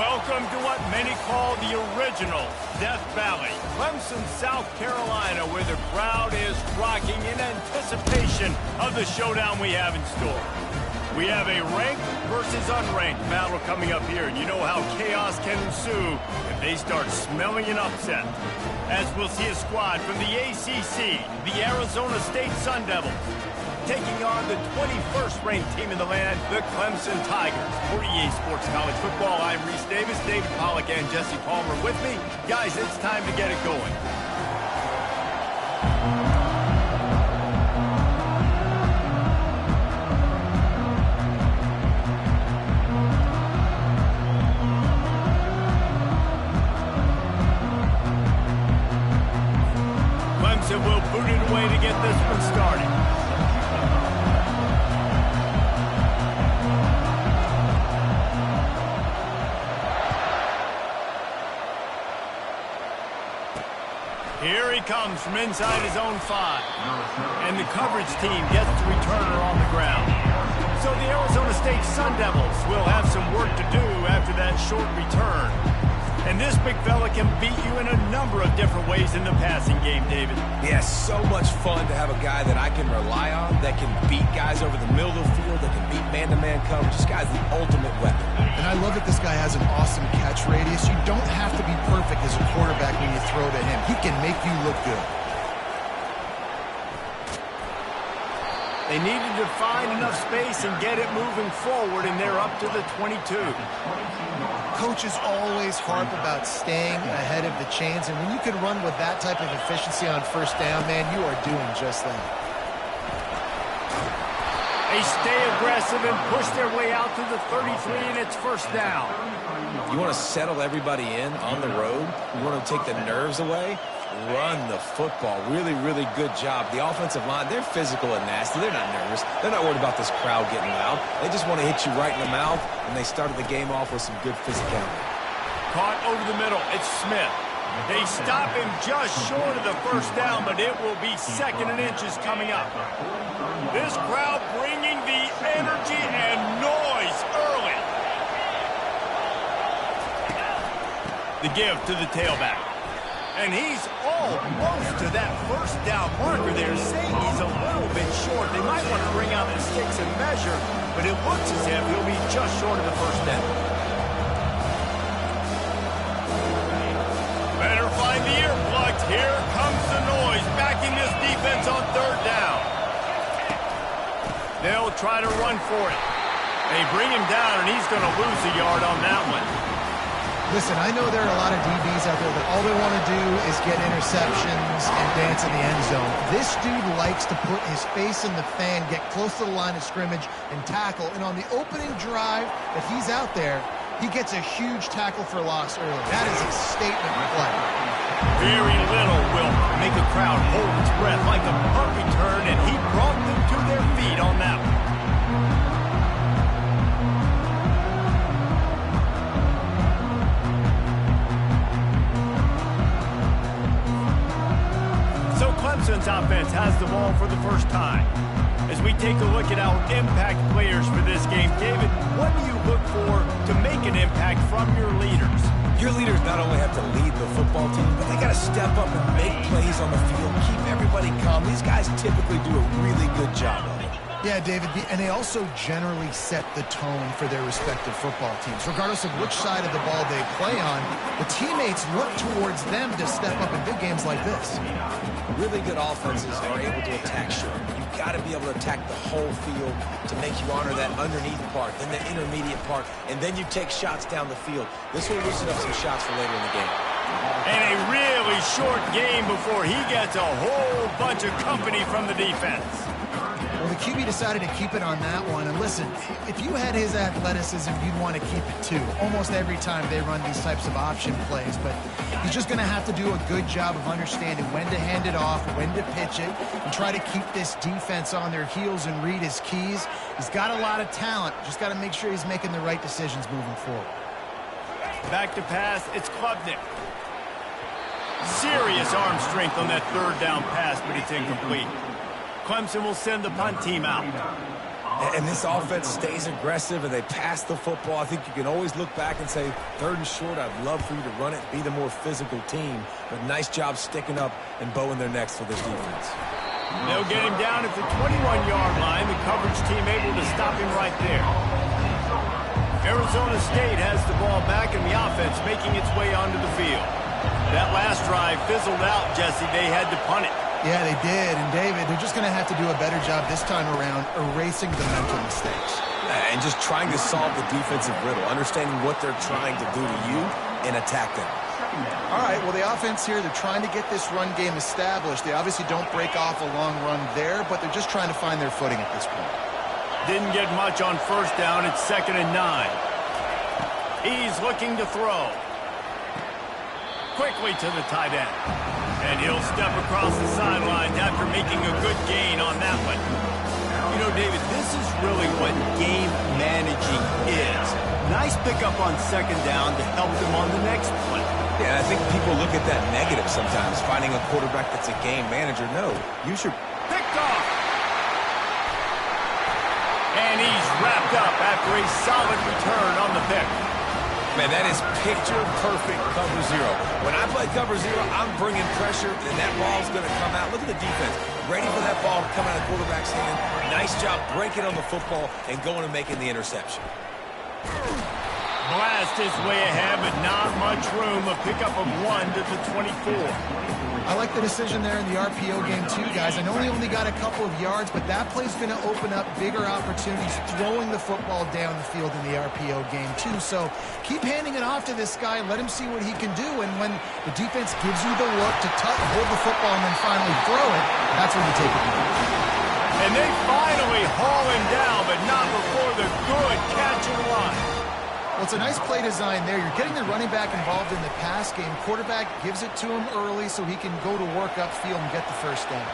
Welcome to what many call the original Death Valley, Clemson, South Carolina, where the crowd is rocking in anticipation of the showdown we have in store. We have a ranked versus unranked battle coming up here, and you know how chaos can ensue if they start smelling an upset. As we'll see a squad from the ACC, the Arizona State Sun Devils, taking on the 21st ranked team in the land, the Clemson Tigers. For EA Sports College Football, I'm Reese Davis, David Pollack, and Jesse Palmer with me. Guys, it's time to get it going. Clemson will boot it away to get this one started. Here he comes from inside his own 5. And the coverage team gets the returner on the ground. So the Arizona State Sun Devils will have some work to do after that short return. And this big fella can beat you in a number of different ways in the passing game, David. Yeah, so much fun to have a guy that I can rely on, that can beat guys over the middle of the field, that can beat man-to-man coverage. This guy's the ultimate weapon. And I love that this guy has an awesome catch radius. You don't have to be perfect as a quarterback when you throw to him. He can make you look good. They needed to find enough space and get it moving forward, and they're up to the 22. Coaches always harp about staying ahead of the chains, and when you can run with that type of efficiency on first down, man, you are doing just that. They stay aggressive and push their way out to the 33, and it's first down. You want to settle everybody in on the road? You want to take the nerves away? Run the football. Really, really good job. The offensive line, they're physical and nasty. They're not nervous. They're not worried about this crowd getting loud. They just want to hit you right in the mouth, and they started the game off with some good physicality. Caught over the middle. It's Smith. They stop him just short of the first down, but it will be second and inches coming up. This crowd bringing the energy and noise early. The give to the tailback. And he's almost to that first down marker there, saying he's a little bit short. They might want to bring out the sticks and measure, but it looks as if he'll be just short of the first down. Better find the earplugs. Here comes the noise, backing this defense on third down. They'll try to run for it. They bring him down, and he's going to lose a yard on that one. Listen, I know there are a lot of DBs out there that all they want to do is get interceptions and dance in the end zone. This dude likes to put his face in the fan, get close to the line of scrimmage, and tackle. And on the opening drive that he's out there, he gets a huge tackle for loss early. That is a statement play. Very little will make a crowd hold its breath like a punt return, and he brought them to their feet on that one. Clemson's offense has the ball for the first time. As we take a look at our impact players for this game, David, what do you look for to make an impact from your leaders? Your leaders not only have to lead the football team, but they got to step up and make plays on the field, keep everybody calm. These guys typically do a really good job of it. Yeah, David, and they also generally set the tone for their respective football teams. Regardless of which side of the ball they play on, the teammates look towards them to step up in big games like this. Really good offenses are able to attack short. You've got to be able to attack the whole field to make you honor that underneath part, then the intermediate part, and then you take shots down the field. This will loosen up some shots for later in the game. And a really short game before he gets a whole bunch of company from the defense. Well, the QB decided to keep it on that one. And listen, if you had his athleticism, you'd want to keep it too. Almost every time they run these types of option plays. But he's just going to have to do a good job of understanding when to hand it off, when to pitch it, and try to keep this defense on their heels and read his keys. He's got a lot of talent. Just got to make sure he's making the right decisions moving forward. Back to pass, it's Klubnik. Serious arm strength on that third down pass, but it's incomplete. Clemson will send the punt team out. And this offense stays aggressive and they pass the football. I think you can always look back and say, 3rd and short, I'd love for you to run it, be the more physical team. But nice job sticking up and bowing their necks for this defense. They'll get him down at the 21-yard line. The coverage team able to stop him right there. Arizona State has the ball back and the offense making its way onto the field. That last drive fizzled out, Jesse. They had to punt it. Yeah, they did. And, David, they're just going to have to do a better job this time around erasing the mental mistakes. And just trying to solve the defensive riddle, understanding what they're trying to do to you and attack them. All right, well, the offense here, they're trying to get this run game established. They obviously don't break off a long run there, but they're just trying to find their footing at this point. Didn't get much on 1st down. It's 2nd and 9. He's looking to throw. Quickly to the tight end. And he'll step across the sidelines after making a good gain on that one. You know, David, this is really what game managing is. Nice pickup on 2nd down to help them on the next play. Yeah, I think people look at that negative sometimes, finding a quarterback that's a game manager. No, you should. Picked off. And he's wrapped up after a solid return on the pick. Man, that is picture-perfect cover 0. When I play cover 0, I'm bringing pressure, and that ball's going to come out. Look at the defense. Ready for that ball to come out of the quarterback's hand. Nice job breaking on the football and going and making the interception. Blast his way ahead, but not much room. A pickup of 1 to the 24. I like the decision there in the RPO game too, guys. I know he only got a couple of yards, but that play's going to open up bigger opportunities throwing the football down the field in the RPO game too. So keep handing it off to this guy. Let him see what he can do. And when the defense gives you the look to hold the football and then finally throw it, that's when you take it. And they finally haul him down, but not before the good catch and run. Well, it's a nice play design there. You're getting the running back involved in the pass game. Quarterback gives it to him early so he can go to work upfield and get the 1st down.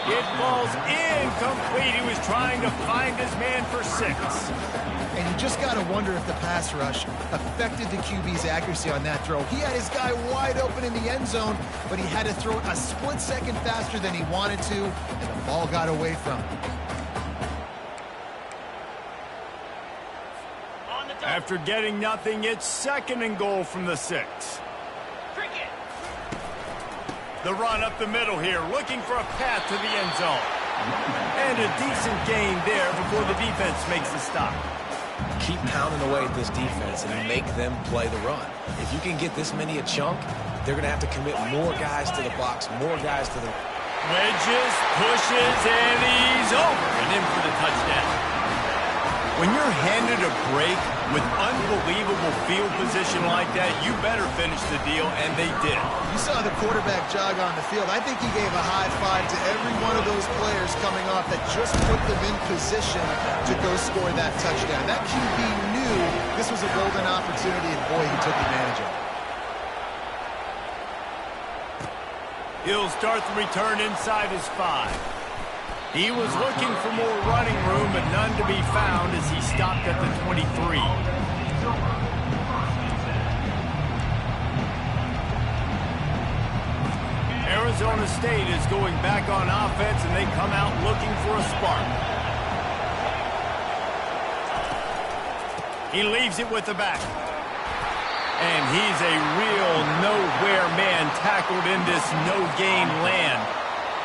It falls incomplete. He was trying to find his man for 6. And you just got to wonder if the pass rush affected the QB's accuracy on that throw. He had his guy wide open in the end zone, but he had to throw it a split second faster than he wanted to, and the ball got away from him. After getting nothing, it's 2nd and goal from the 6. The run up the middle here, looking for a path to the end zone. And a decent gain there before the defense makes the stop. Keep pounding away at this defense and make them play the run. If you can get this many a chunk, they're going to have to commit more guys to the box, more guys to the... Wedges, pushes, and he's over and in for the touchdown. When you're handed a break with unbelievable field position like that, you better finish the deal, and they did. You saw the quarterback jog on the field. I think he gave a high five to every one of those players coming off that just put them in position to go score that touchdown. That QB knew this was a golden opportunity, and boy, he took advantage of it. He'll start the return inside his 5. He was looking for more running room, but none to be found as he stopped at the 23. Arizona State is going back on offense, and they come out looking for a spark. He leaves it with the back. And he's a real nowhere man tackled in this no-gain land.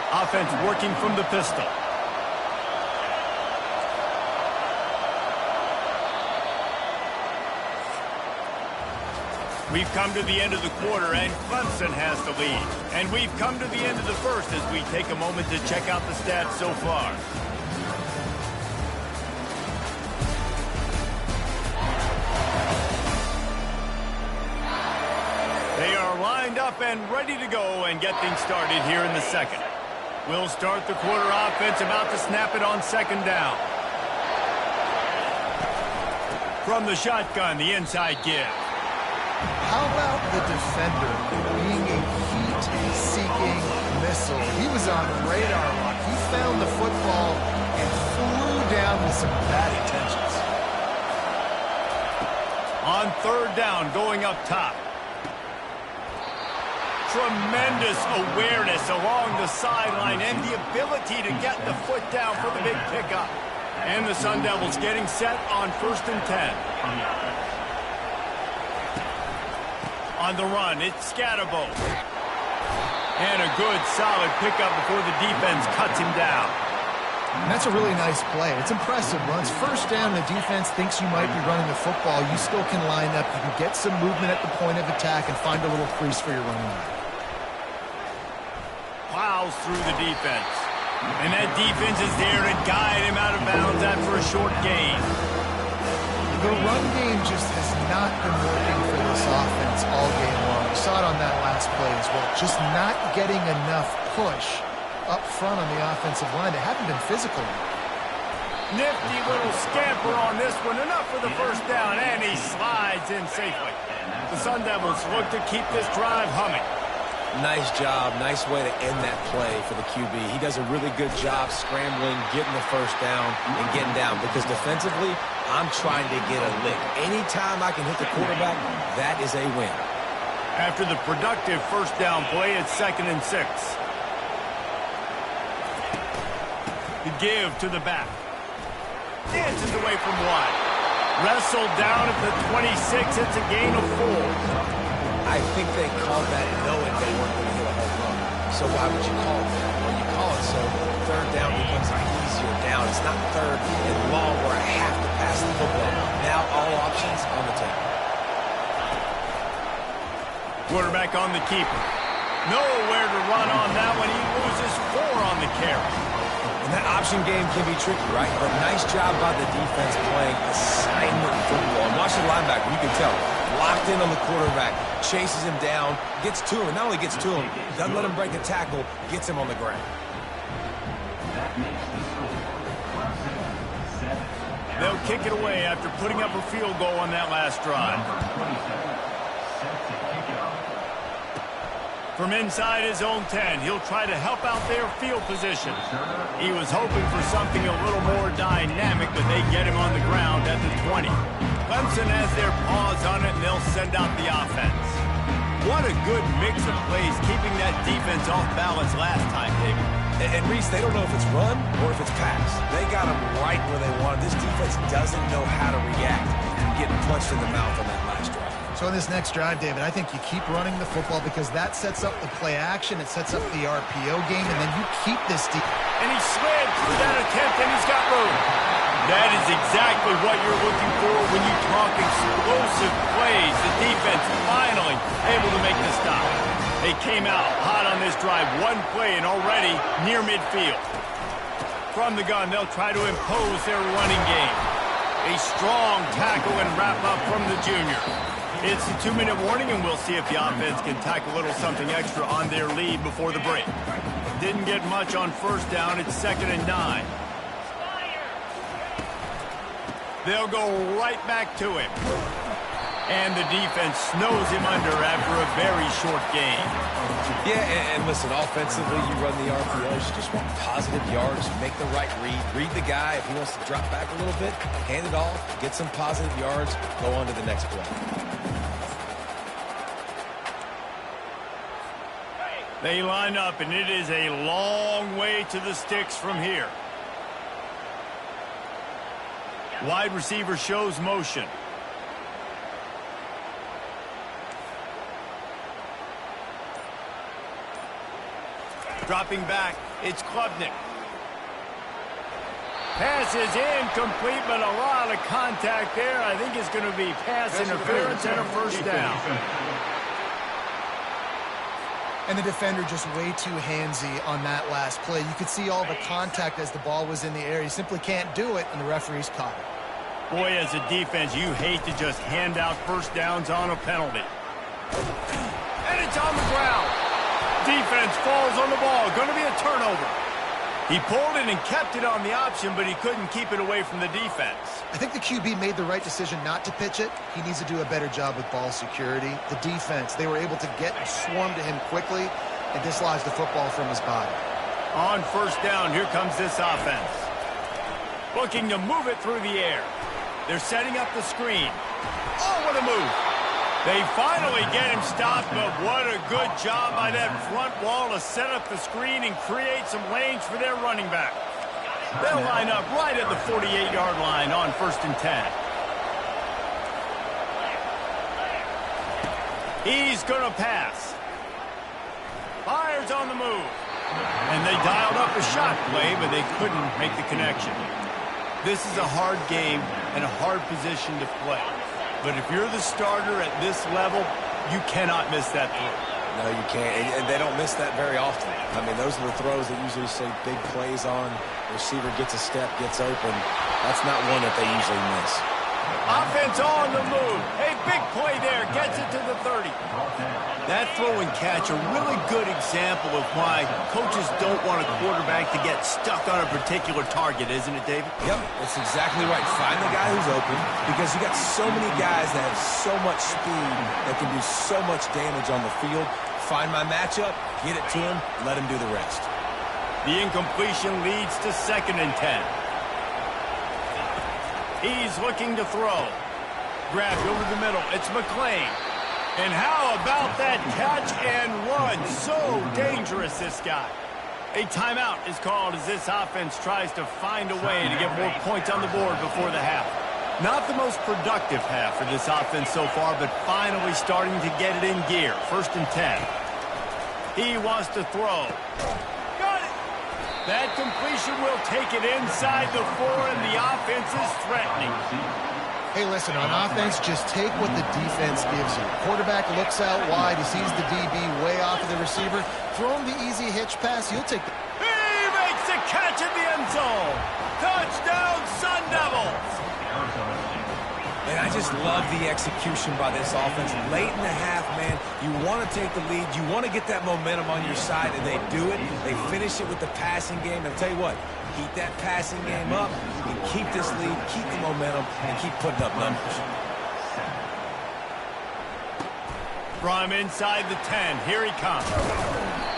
Offense working from the pistol. We've come to the end of the quarter, and Clemson has the lead. And we've come to the end of the 1st as we take a moment to check out the stats so far. They are lined up and ready to go and get things started here in the 2nd. We'll start the quarter offense, about to snap it on 2nd down. From the shotgun, the inside give. How about the defender being a heat-seeking missile? He was on radar lock. He found the football and flew down with some bad intentions. On 3rd down, going up top. Tremendous awareness along the sideline and the ability to get the foot down for the big pickup. And the Sun Devils getting set on 1st and 10. On the run, it's Scatterbo. And a good, solid pickup before the defense cuts him down. And that's a really nice play. It's impressive. Once first down, the defense thinks you might be running the football. You still can line up. You can get some movement at the point of attack and find a little crease for your running back. Plows through the defense. And that defense is there to guide him out of bounds after a short gain. The run game just has not been working for this offense all game long. You saw it on that last play as well. Just not getting enough push up front on the offensive line. They haven't been physical. Nifty little scamper on this one. Enough for the first down, and he slides in safely. The Sun Devils look to keep this drive humming. Nice job. Nice way to end that play for the QB. He does a really good job scrambling, getting the first down, and getting down. Because defensively, I'm trying to get a lick. Anytime I can hit the quarterback, that is a win. After the productive first down play, it's 2nd and 6. The give to the back. Dances away from one. Wrestled down at the 26. It's a gain of 4. I think they called that knowing they weren't going to hit a home run. So why would you call it that? Well, you call it so third down becomes an easier down. It's not third and long where I have to pass the football. Now all options on the table. Quarterback on the keeper. Nowhere to run on that one. He loses 4 on the carry. And that option game can be tricky, right? But nice job by the defense playing assignment football. And watch the linebacker, you can tell. Locked in on the quarterback, chases him down, gets to him. And not only gets to him, doesn't let him break the tackle, gets him on the ground. They'll kick it away after putting up a field goal on that last drive. From inside his own 10, he'll try to help out their field position. He was hoping for something a little more dynamic, but they get him on the ground at the 20. Clemson has their paws on it, and they'll send out the offense. What a good mix of plays, keeping that defense off balance last time, David. And Reese, they don't know if it's run or if it's pass. They got him right where they wanted. This defense doesn't know how to react from getting punched in the mouth on that last drive. So in this next drive, David, I think you keep running the football because that sets up the play action, it sets up the RPO game, and then you keep this deep. And he slid through that attempt, and he's got room. That is exactly what you're looking for when you talk explosive plays. The defense finally able to make the stop. They came out hot on this drive. One play and already near midfield. From the gun, they'll try to impose their running game. A strong tackle and wrap up from the junior. It's a 2-minute warning, and we'll see if the offense can tack a little something extra on their lead before the break. Didn't get much on first down. It's 2nd and 9. They'll go right back to him. And the defense snows him under after a very short game. Yeah, and listen, offensively, you run the RPOs. You just want positive yards, make the right read the guy. If he wants to drop back a little bit, hand it off, get some positive yards, go on to the next play. They line up, and it is a long way to the sticks from here. Wide receiver shows motion. Dropping back, it's Klubnik. Pass is incomplete, but a lot of contact there. I think it's going to be pass interference and a first down. And the defender just way too handsy on that last play. You could see all the contact as the ball was in the air. He simply can't do it, and the referee's caught it. Boy, as a defense, you hate to just hand out first downs on a penalty. And it's on the ground. Defense falls on the ball. Going to be a turnover. He pulled it and kept it on the option, but he couldn't keep it away from the defense. I think the QB made the right decision not to pitch it. He needs to do a better job with ball security. The defense, they were able to get and swarm to him quickly and dislodge the football from his body. On first down, here comes this offense. Looking to move it through the air. They're setting up the screen. Oh, what a move. They finally get him stopped, but what a good job by that front wall to set up the screen and create some lanes for their running back. They'll line up right at the 48-yard line on 1st and 10. He's going to pass. Fires on the move. And they dialed up a shot play, but they couldn't make the connection. This is a hard game and a hard position to play. But if you're the starter at this level, you cannot miss that throw. No, you can't. And they don't miss that very often. I mean, those are the throws that usually say big plays on. Receiver gets a step, gets open. That's not one that they usually miss. Offense on the move. A big play there. Gets it to the 30. That throw and catch, a really good example of why coaches don't want a quarterback to get stuck on a particular target, isn't it, David? Yep, that's exactly right. Find the guy who's open, because you got so many guys that have so much speed that can do so much damage on the field. Find my matchup, get it to him, let him do the rest. The incompletion leads to 2nd and 10. He's looking to throw. Grabbed over the middle. It's McClain. And how about that catch and run? So dangerous, this guy. A timeout is called as this offense tries to find a way to get more points on the board before the half. Not the most productive half for this offense so far, but finally starting to get it in gear. 1st and 10. He wants to throw. Got it! That completion will take it inside the 4, and the offense is threatening. Hey, listen, on offense, just take what the defense gives you. Quarterback looks out wide. He sees the DB way off of the receiver. Throw him the easy hitch pass. You'll take the... He makes a catch in the end zone. Touchdown, Sun Devils. And I just love the execution by this offense. Late in the half, man, you want to take the lead. You want to get that momentum on your side, and they do it. They finish it with the passing game. And I'll tell you what, keep that passing game up, and keep this lead, keep the momentum, and keep putting up numbers. From inside the 10, here he comes.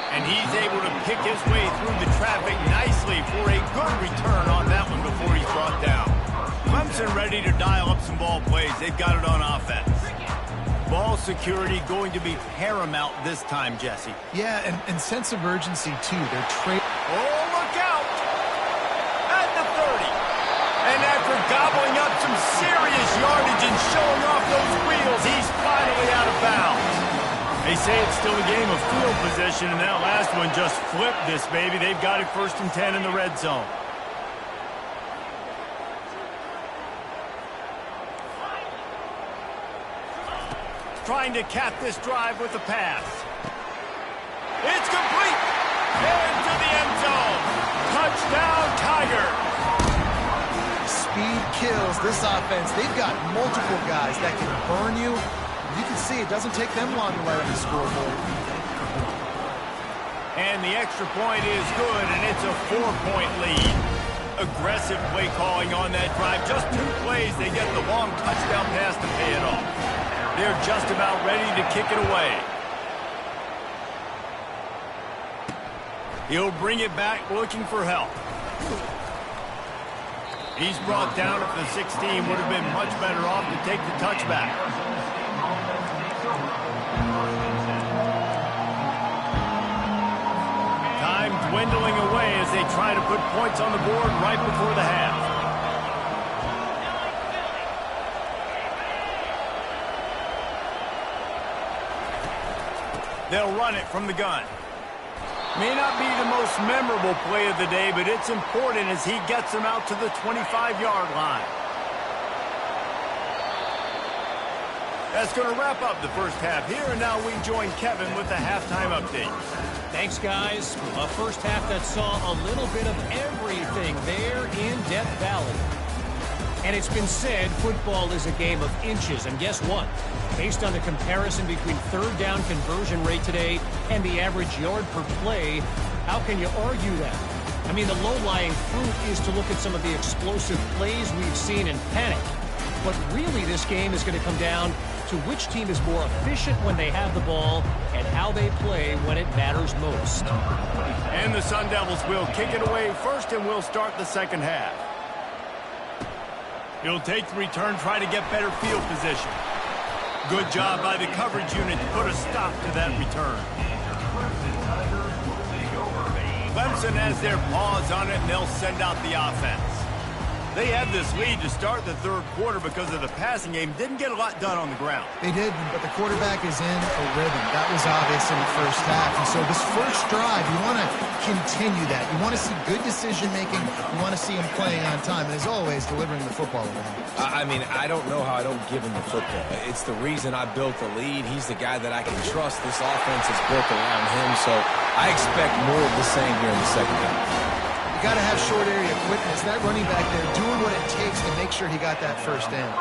And he's able to pick his way through the traffic nicely for a good return on that one before he's brought down. Clemson ready to dial up some ball plays. They've got it on offense. Ball security going to be paramount this time, Jesse. Yeah, and sense of urgency, too. They're Oh, look out! At the 30. And after gobbling up some serious yardage and showing off those wheels, he's finally out of bounds. They say it's still a game of field position, and that last one just flipped this baby. They've got it 1st and 10 in the red zone. Trying to cap this drive with a pass. It's complete. Into the end zone. Touchdown, Tiger. Speed kills this offense. They've got multiple guys that can burn you. You can see it doesn't take them long to write on the scoreboard. And the extra point is good, and it's a 4-point lead. Aggressive play calling on that drive. Just 2 plays, they get the long touchdown pass to pay it off. They're just about ready to kick it away. He'll bring it back looking for help. He's brought down at the 16. Would have been much better off to take the touchback. Time dwindling away as they try to put points on the board right before the half. They'll run it from the gun. May not be the most memorable play of the day, but it's important as he gets them out to the 25-yard line. That's going to wrap up the first half here, and now we join Kevin with the halftime update. Thanks, guys. A first half that saw a little bit of everything there in Death Valley. And it's been said football is a game of inches, and guess what? Based on the comparison between third down conversion rate today and the average yard per play, how can you argue that? I mean, the low-lying fruit is to look at some of the explosive plays we've seen in panic. But really, this game is going to come down to which team is more efficient when they have the ball and how they play when it matters most. And the Sun Devils will kick it away first, and we'll start the second half. He'll take the return, try to get better field position. Good job by the coverage unit to put a stop to that return. Clemson has their paws on it, and they'll send out the offense. They had this lead to start the third quarter because of the passing game. Didn't get a lot done on the ground. They didn't, but the quarterback is in a rhythm. That was obvious in the first half. And so this first drive, you want to continue that. You want to see good decision-making. You want to see him playing on time. And as always, delivering the football around. I mean, I don't know how I don't give him the football. It's the reason I built the lead. He's the guy that I can trust. This offense is built around him. So I expect more of the same here in the second half. You got to have short area quickness. That running back there doing what it takes to make sure he got that first down.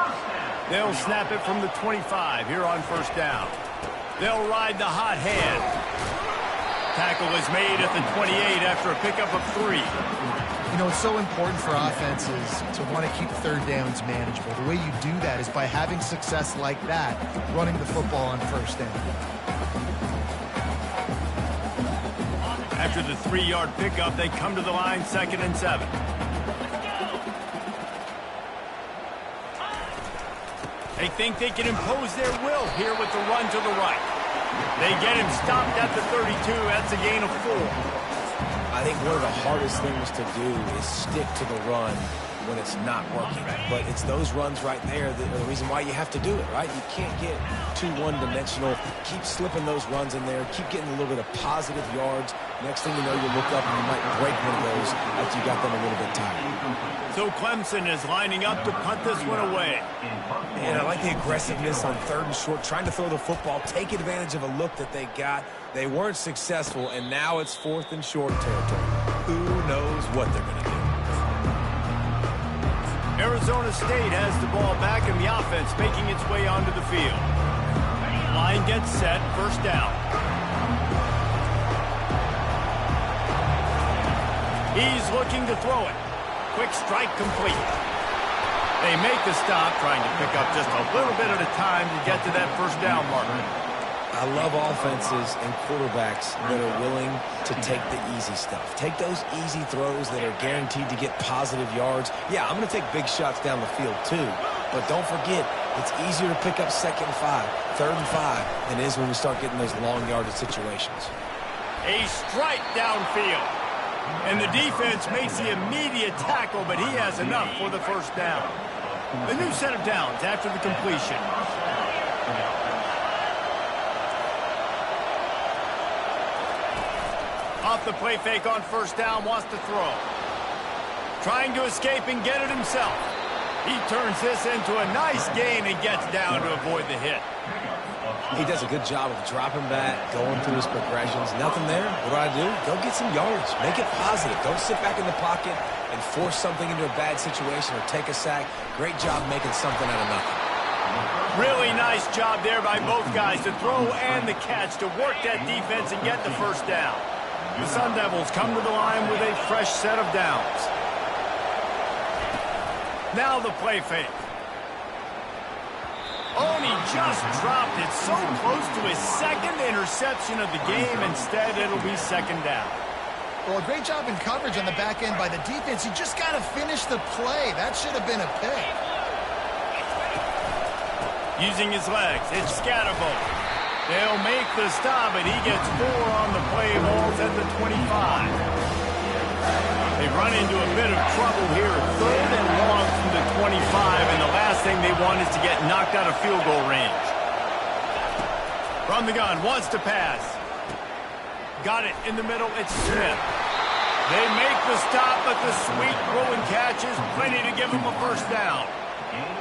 They'll snap it from the 25 here on first down. They'll ride the hot hand. Tackle is made at the 28 after a pickup of 3. You know, it's so important for offenses to want to keep third downs manageable. The way you do that is by having success like that, running the football on first down. After the 3-yard pickup, they come to the line, 2nd and 7. They think they can impose their will here with the run to the right. They get him stopped at the 32. That's a gain of 4. I think one of the hardest things to do is stick to the run when it's not working. But it's those runs right there that are the reason why you have to do it, right? You can't get too one-dimensional. Keep slipping those runs in there. Keep getting a little bit of positive yards. Next thing you know, you look up and you might break one of those after you got them a little bit tired. So Clemson is lining up to punt this one away. And I like the aggressiveness on 3rd and short, trying to throw the football, take advantage of a look that they got. They weren't successful, and now it's 4th and short territory. Who knows what they're going to do? Arizona State has the ball back, and the offense making its way onto the field. Line gets set, first down. He's looking to throw it. Quick strike complete. They make the stop, trying to pick up just a little bit at a time to get to that first down marker. I love offenses and quarterbacks that are willing to take the easy stuff. Take those easy throws that are guaranteed to get positive yards. Yeah, I'm going to take big shots down the field too. But don't forget, it's easier to pick up 2nd and 5, 3rd and 5 than it is when we start getting those long yardage situations. A strike downfield. And the defense makes the immediate tackle, but he has enough for the first down. A new set of downs after the completion. Off the play fake on first down, wants to throw. Trying to escape and get it himself. He turns this into a nice gain and gets down to avoid the hit. He does a good job of dropping back, going through his progressions. Nothing there. What do? Go get some yards. Make it positive. Don't sit back in the pocket and force something into a bad situation or take a sack. Great job making something out of nothing. Really nice job there by both guys to throw and the catch to work that defense and get the first down. The Sun Devils come to the line with a fresh set of downs. Now the play fake. Oh, and he just dropped it so close to his 2nd interception of the game. Instead, it'll be 2nd down. Well, a great job in coverage on the back end by the defense. You just got to finish the play. That should have been a pick. Using his legs, it's Scatterbo. They'll make the stop, and he gets 4 on the play. Balls at the 25. They run into a bit of trouble here. 3rd and long from the 25, and the last thing they want is to get knocked out of field goal range. From the gun, wants to pass. Got it in the middle, it's Smith. They make the stop, but the sweet throw and catch is plenty to give them a first down.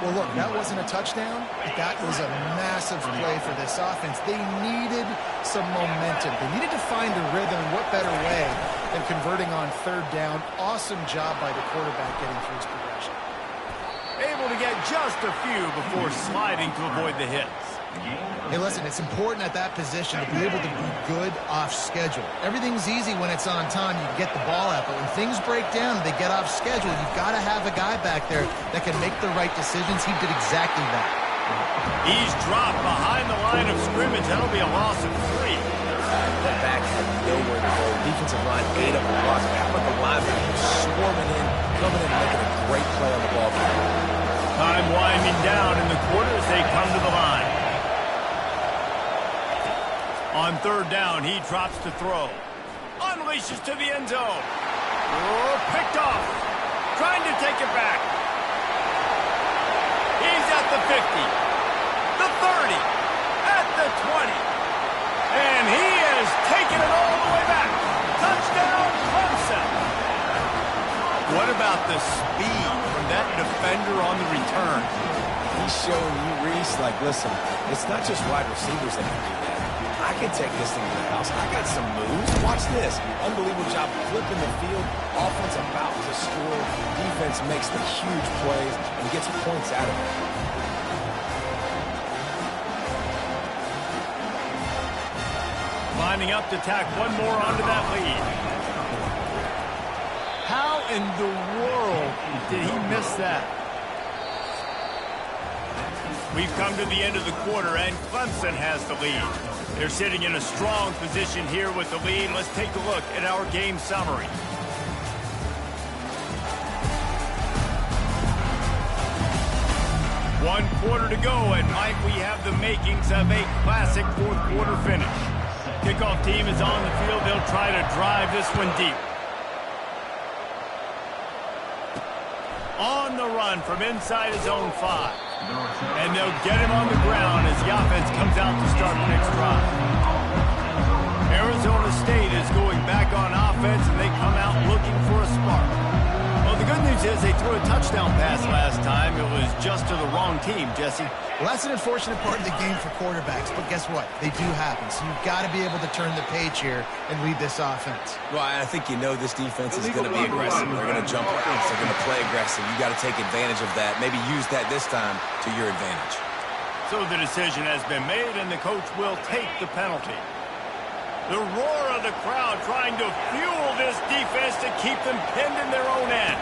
Well, look, that wasn't a touchdown, but that was a massive play for this offense. They needed some momentum. They needed to find a rhythm. What better way than converting on 3rd down? Awesome job by the quarterback getting through his progression. Able to get just a few before sliding to avoid the hits. Hey, listen, it's important at that position to be able to be good off schedule. Everything's easy when it's on time. You get the ball out, but when things break down, they get off schedule. You've got to have a guy back there that can make the right decisions. He did exactly that. He's dropped behind the line of scrimmage. That'll be a loss of 3. The back had nowhere to go. Defensive line ate up the loss. How about the linebackers swarming in, coming in, making a great play on the ball field. Time winding down in the quarter as they come to the line. On 3rd down, he drops to throw. unleashes to the end zone. Oh, picked off. Trying to take it back. He's at the 50, the 30, at the 20. And he has taken it all the way back. Touchdown, Clemson. What about the speed from that defender on the return? He's showing you, Reese, like, listen, it's not just wide receivers that can do that. I can take this thing to the house. I got some moves. Watch this. Unbelievable job flipping the field. Offense about to score. Defense makes the huge plays and gets points out of it. Lining up to tack one more onto that lead. How in the world did he miss that? We've come to the end of the quarter, and Clemson has the lead. They're sitting in a strong position here with the lead. Let's take a look at our game summary. One quarter to go, and Mike, we have the makings of a classic fourth quarter finish. Kickoff team is on the field. They'll try to drive this one deep. On the run from inside his own 5. And they'll get him on the ground as the offense comes out to start the next drive. Arizona State is going back on offense, and they come out looking for a spark. Well, the good news is they threw a touchdown pass last time. It was just to the wrong team, Jesse. Well, that's an unfortunate part of the game for quarterbacks, but guess what? They do happen, so you've got to be able to turn the page here and lead this offense. Well, I think you know this defense is going to be aggressive. They're going to jump around. They're going to play aggressive. You got to take advantage of that. Maybe use that this time to your advantage. So the decision has been made, and the coach will take the penalty. The roar of the crowd trying to fuel this defense to keep them pinned in their own end.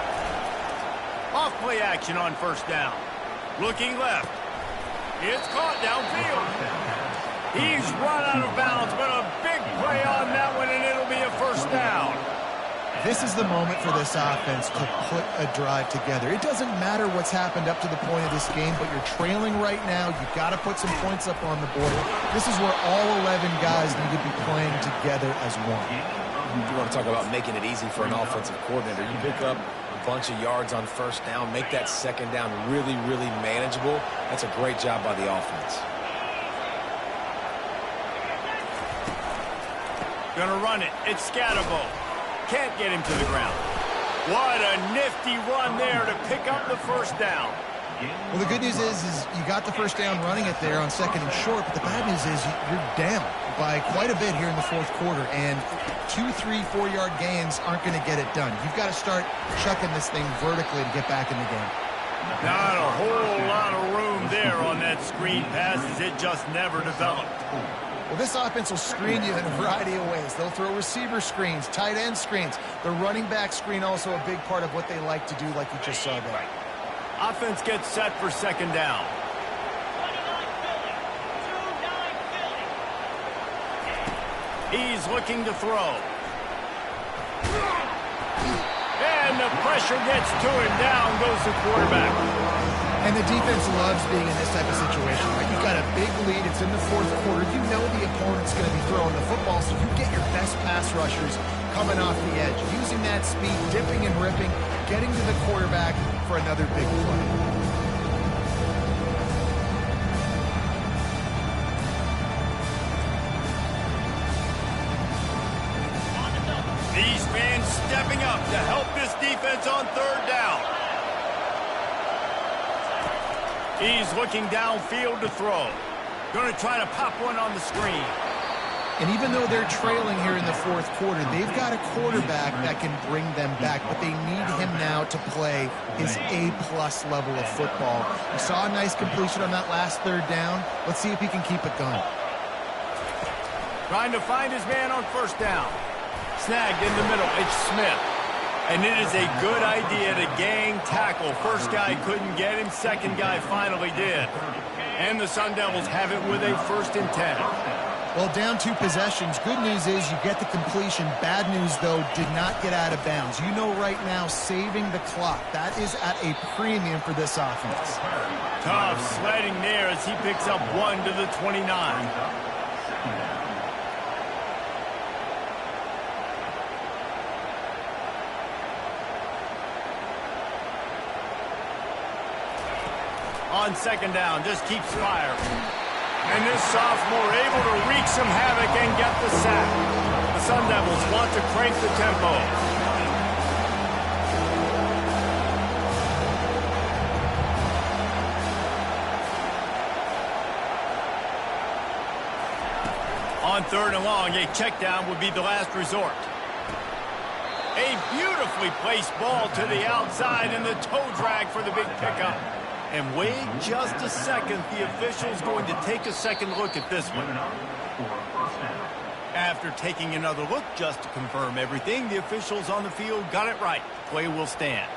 Off play action on first down. Looking left. It's caught downfield. He's run out of bounds, but a big play on that one, and it'll be a first down. This is the moment for this offense to put a drive together. It doesn't matter what's happened up to the point of this game, but you're trailing right now. You've got to put some points up on the board. This is where all 11 guys need to be playing together as one. You want to talk about making it easy for an offensive coordinator. You pick up a bunch of yards on first down, make that second down really, really manageable. That's a great job by the offense. Gonna run it. It's Scatterbo. Can't get him to the ground. What a nifty run there to pick up the first down. Well, the good news is you got the first down running it there on second and short, but the bad news is you're down by quite a bit here in the fourth quarter, and 2, 3, 4-yard gains aren't going to get it done. You've got to start chucking this thing vertically to get back in the game. Not a whole lot of room there on that screen pass, as it just never developed. Well, this offense will screen you in a variety of ways. They'll throw receiver screens, tight end screens. The running back screen also a big part of what they like to do, like you just saw there. Offense gets set for second down. He's looking to throw. And the pressure gets to him. Down goes the quarterback. And the defense loves being in this type of situation, right? You've got a big lead. It's in the fourth quarter. You know the opponent's going to be throwing the football, so you get your best pass rushers coming off the edge, using that speed, dipping and ripping, getting to the quarterback for another big play. These fans stepping up to help this defense on third down. He's looking downfield to throw. Going to try to pop one on the screen. And even though they're trailing here in the fourth quarter, they've got a quarterback that can bring them back, but they need him now to play his A-plus level of football. We saw a nice completion on that last third down. Let's see if he can keep it going. Trying to find his man on first down. Snagged in the middle. It's Smith. And it is a good idea to gang tackle. First guy couldn't get him. Second guy finally did. And the Sun Devils have it with a 1st and 10. Well, down 2 possessions. Good news is you get the completion. Bad news, though, did not get out of bounds. You know right now, saving the clock. That is at a premium for this offense. Tough sledding there as he picks up 1 to the 29. On second down, just keeps firing. And this sophomore able to wreak some havoc and get the sack. The Sun Devils want to crank the tempo. On third and long, a check down would be the last resort. A beautifully placed ball to the outside and the toe drag for the big pickup. And wait just a second, the official's going to take a second look at this one. After taking another look just to confirm everything, the officials on the field got it right. Play will stand.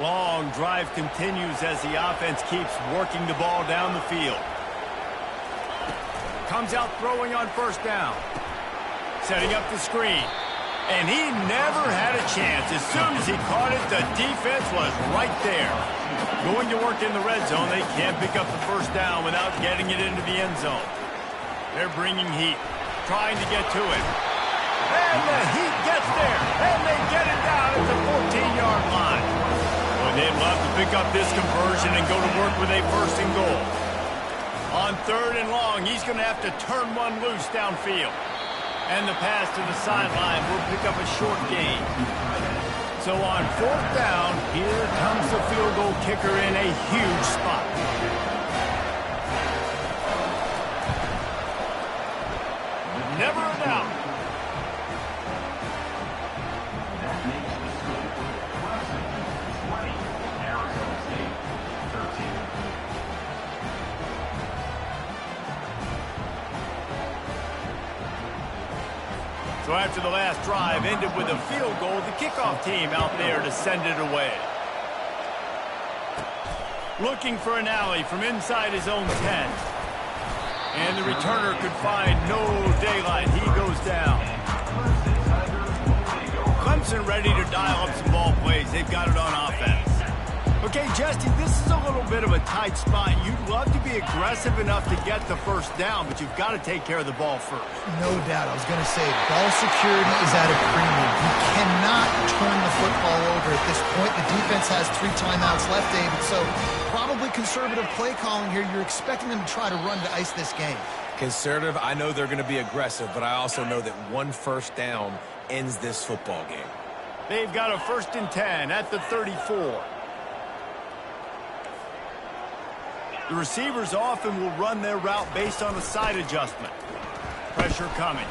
Long drive continues as the offense keeps working the ball down the field. Comes out throwing on first down. Setting up the screen. And he never had a chance. As soon as he caught it, the defense was right there. Going to work in the red zone, they can't pick up the first down without getting it into the end zone. They're bringing heat, trying to get to it. And the heat gets there, and they get it down at the 14-yard line. Well, they'd love to pick up this conversion and go to work with a first and goal. On third and long, he's going to have to turn one loose downfield. And the pass to the sideline will pick up a short gain. So on fourth down, here comes the field goal kicker in a huge spot. Never a doubt. So after the last drive ended with a field goal, the kickoff team out there to send it away. Looking for an alley from inside his own 10. And the returner could find no daylight. He goes down. Clemson ready to dial up some ball plays. They've got it on offense. Okay, Jesse, this is a little bit of a tight spot. You'd love to be aggressive enough to get the first down, but you've got to take care of the ball first. No doubt. I was going to say, ball security is at a premium. You cannot turn the football over at this point. The defense has 3 timeouts left, David, so probably conservative play calling here. You're expecting them to try to run to ice this game. Conservative, I know they're going to be aggressive, but I also know that one first down ends this football game. They've got a 1st and 10 at the 34. The receivers often will run their route based on a side adjustment. Pressure coming.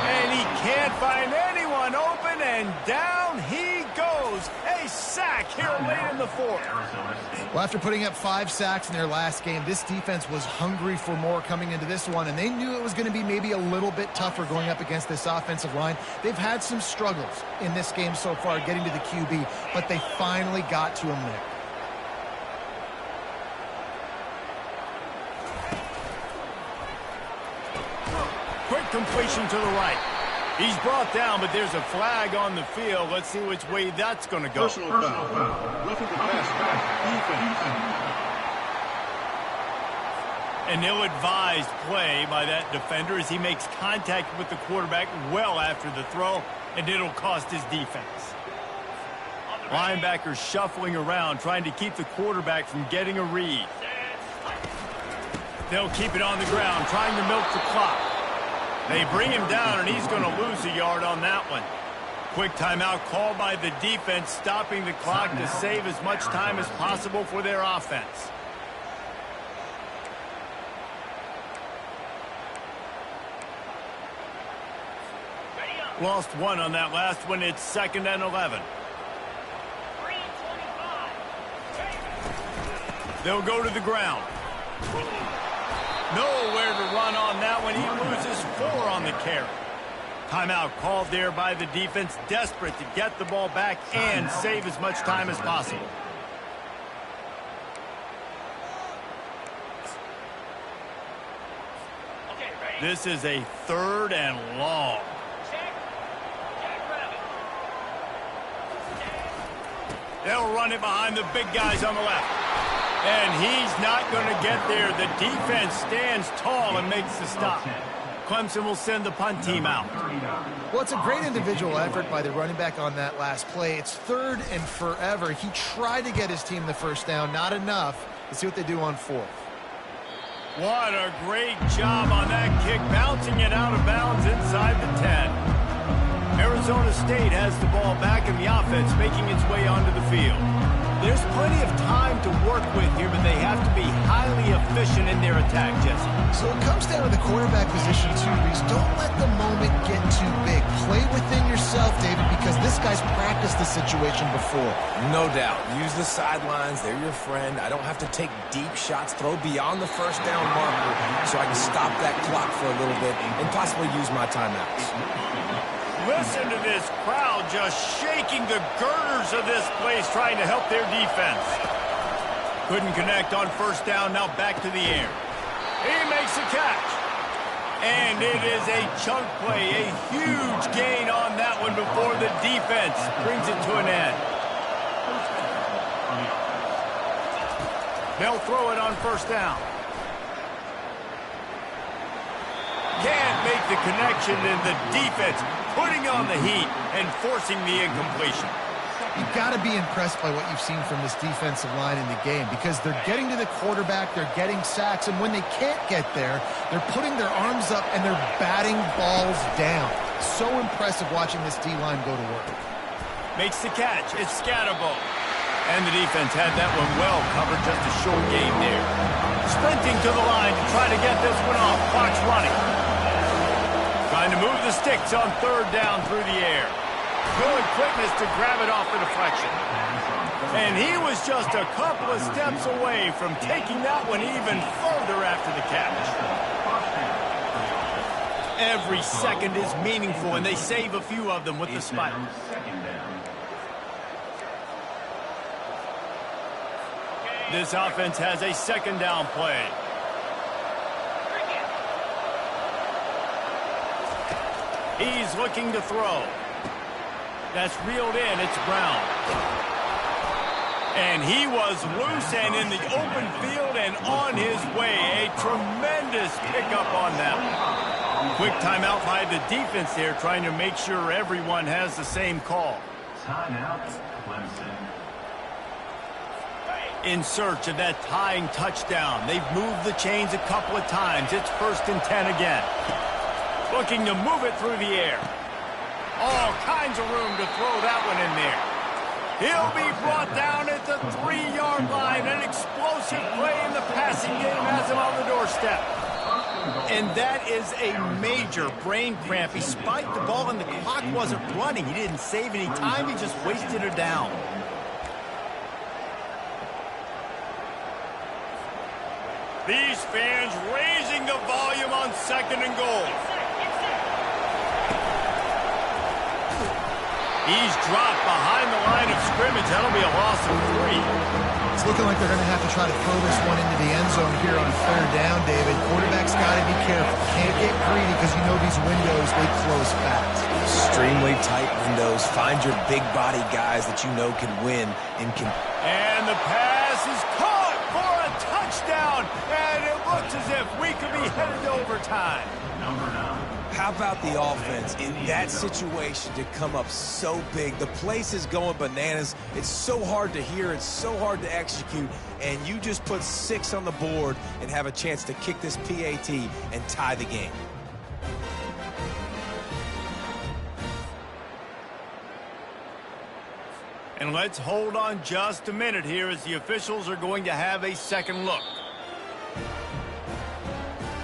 And he can't find anyone open, and down he goes. A sack here late in the fourth. Well, after putting up 5 sacks in their last game, this defense was hungry for more coming into this one, and they knew it was going to be maybe a little bit tougher going up against this offensive line. They've had some struggles in this game so far getting to the QB, but they finally got to him there. Quick completion to the right. He's brought down, but there's a flag on the field. Let's see which way that's going to go. Personal foul. Roughing the pass. Defense. An ill-advised play by that defender as he makes contact with the quarterback well after the throw, and it'll cost his defense. Linebackers shuffling around, trying to keep the quarterback from getting a read. They'll keep it on the ground, trying to milk the clock. They bring him down, and he's going to lose a yard on that one. Quick timeout called by the defense, stopping the clock to save as much time as possible for their offense. Lost one on that last one. It's 2nd and 11. They'll go to the ground. Nowhere to run on that one. He loses 4 on the carry. Timeout called there by the defense, desperate to get the ball back and save as much time as possible. This is a 3rd and long. They'll run it behind the big guys on the left. And he's not going to get there. The defense stands tall and makes the stop. Clemson will send the punt team out. Well, it's a great individual effort by the running back on that last play. It's 3rd and forever. He tried to get his team the first down, not enough. Let's see what they do on 4th. What a great job on that kick, bouncing it out of bounds inside the 10. Arizona State has the ball back in the offense, making its way onto the field. There's plenty of time to work with here, but they have to be highly efficient in their attack, Jesse. So it comes down to the quarterback position, too, Reese. Don't let the moment get too big. Play within yourself, David, because this guy's practiced the situation before. No doubt. Use the sidelines. They're your friend. I don't have to take deep shots, throw beyond the first down marker so I can stop that clock for a little bit and possibly use my timeouts. Listen to this crowd just shaking the girders of this place, trying to help their defense. Couldn't connect on first down, now back to the air. He makes a catch. And it is a chunk play, a huge gain on that one before the defense brings it to an end. They'll throw it on first down. Can't make the connection, and the defense putting on the heat and forcing the incompletion. You've got to be impressed by what you've seen from this defensive line in the game, because they're getting to the quarterback, they're getting sacks, and when they can't get there, they're putting their arms up and they're batting balls down. So impressive watching this D-line go to work. Makes the catch. It's Scatterbo. And the defense had that one well covered, just a short game there. Sprinting to the line to try to get this one off. Clock's running. Trying to move the sticks on 3rd down through the air. Good quickness to grab it off the deflection. And he was just a couple of steps away from taking that one even further after the catch. Every second is meaningful, and they save a few of them with the spike. This offense has a 2nd down play. He's looking to throw. That's reeled in. It's Brown. And he was loose and in the open field and on his way. A tremendous pickup on that one. Quick timeout by the defense there, trying to make sure everyone has the same call. Timeout, Clemson. In search of that tying touchdown. They've moved the chains a couple of times. It's 1st and 10 again. Looking to move it through the air. All kinds of room to throw that one in there. He'll be brought down at the 3-yard line. An explosive play in the passing game has him on the doorstep. And that is a major brain cramp. He spiked the ball and the clock wasn't running. He didn't save any time. He just wasted it down. These fans raising the volume on 2nd and goal. He's dropped behind the line of scrimmage. That'll be a loss of 3. It's looking like they're going to have to try to throw this one into the end zone here on 3rd down, David. Quarterback's got to be careful. Can't get greedy because you know these windows, they close fast. Extremely tight windows. Find your big body guys that you know can win and can... And the pass is caught for a touchdown. And it looks as if we could be headed to overtime. Number 9. How about the offense in that situation to come up so big? The place is going bananas. It's so hard to hear. It's so hard to execute. And you just put 6 on the board and have a chance to kick this PAT and tie the game. And let's hold on just a minute here as the officials are going to have a second look.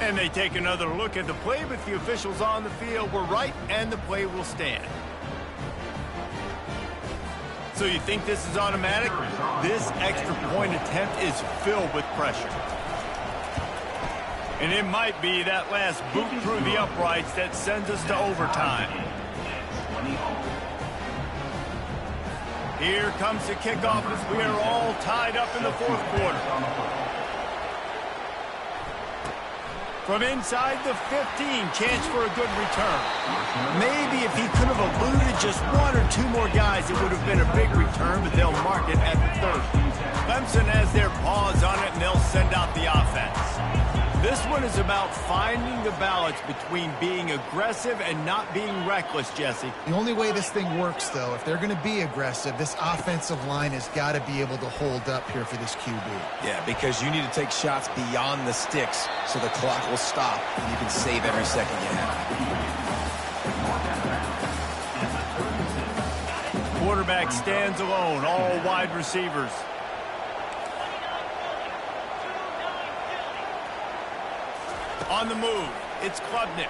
And they take another look at the play, but the officials on the field were right, and the play will stand. So you think this is automatic? This extra point attempt is filled with pressure. And it might be that last boot through the uprights that sends us to overtime. Here comes the kickoff as we are all tied up in the 4th quarter. From inside the 15, chance for a good return. Maybe if he could have eluded just 1 or 2 more guys, it would have been a big return, but they'll mark it at the 30. Clemson has their paws on it, and they'll send out the offense. This one is about finding the balance between being aggressive and not being reckless, Jesse. The only way this thing works, though, if they're going to be aggressive, this offensive line has got to be able to hold up here for this QB. Yeah, because you need to take shots beyond the sticks so the clock will stop and you can save every second you have. Quarterback stands alone, all wide receivers. On the move, it's Klubnik.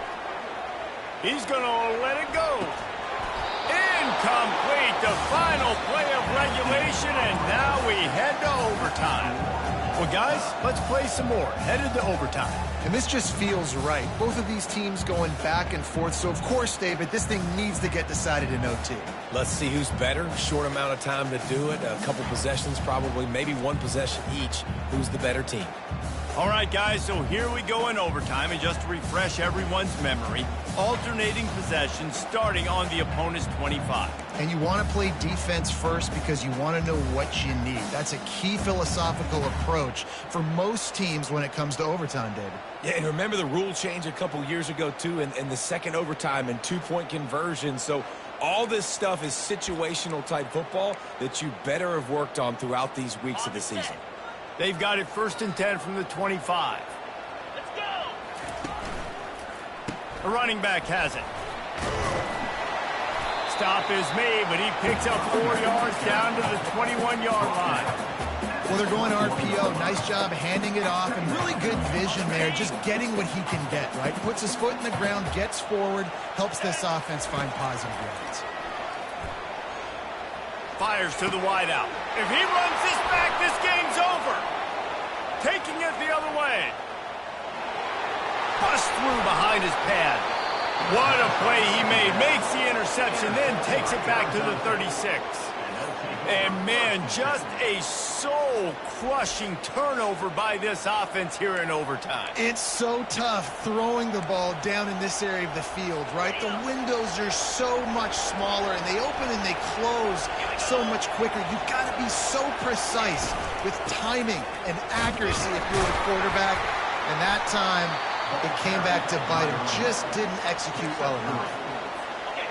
He's going to let it go. Incomplete, the final play of regulation, and now we head to overtime. Well, guys, let's play some more. Headed to overtime. And this just feels right. Both of these teams going back and forth. So, of course, David, this thing needs to get decided in OT. Let's see who's better. Short amount of time to do it. A couple possessions probably, maybe one possession each. Who's the better team? All right, guys, so here we go in overtime. And just to refresh everyone's memory, alternating possessions starting on the opponent's 25. And you want to play defense first because you want to know what you need. That's a key philosophical approach for most teams when it comes to overtime, David. Yeah, and remember the rule change a couple years ago, too, in the second overtime and two-point conversion. So all this stuff is situational type football that you better have worked on throughout these weeks of the season. They've got it 1st and 10 from the 25. Let's go! The running back has it. Stop is made, but he picks up 4 yards down to the 21-yard line. Well, they're going RPO. Nice job handing it off, and really good vision there, just getting what he can get, right? Puts his foot in the ground, gets forward, helps this offense find positive yards. Fires to the wideout. If he runs this back, this game's over. Taking it the other way. Bust through behind his pad. What a play he made. Makes the interception, then takes it back to the 36. And, man, just a soul-crushing turnover by this offense here in overtime. It's so tough throwing the ball down in this area of the field, right? The windows are so much smaller, and they open and they close so much quicker. You've got to be so precise with timing and accuracy if you're a quarterback. And that time, it came back to bite him. Just didn't execute well enough.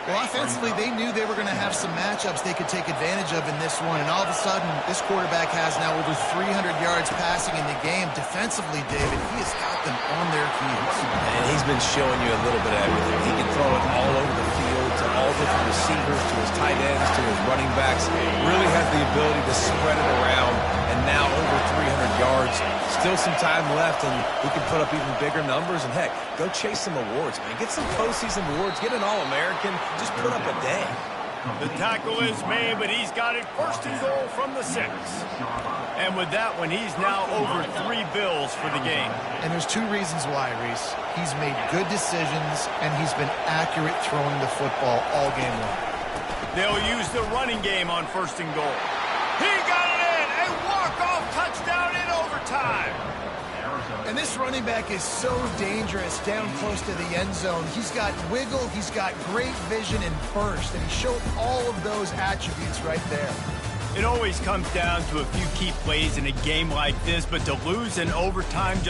Well, offensively, they knew they were going to have some matchups they could take advantage of in this one, and all of a sudden, this quarterback has now over 300 yards passing in the game. Defensively, David, he has got them on their heels. And he's been showing you a little bit of everything. He can throw it all over the field to all different receivers, to his tight ends, to his running backs. Really has the ability to spread it around, and now over 300 yards. Still some time left, and he can put up even bigger numbers. And, heck, go chase some awards, man. Get some postseason awards. Get an All-American. Just put up a day. The tackle is made, but he's got it 1st and goal from the 6. And with that one, he's now over 3 bills for the game. And there's 2 reasons why, Reese. He's made good decisions, and he's been accurate throwing the football all game long. They'll use the running game on 1st and goal. He got it in! A walk-off touchdown in overtime! And this running back is so dangerous down close to the end zone. He's got wiggle, he's got great vision and burst, and he showed all of those attributes right there. It always comes down to a few key plays in a game like this, but to lose in overtime just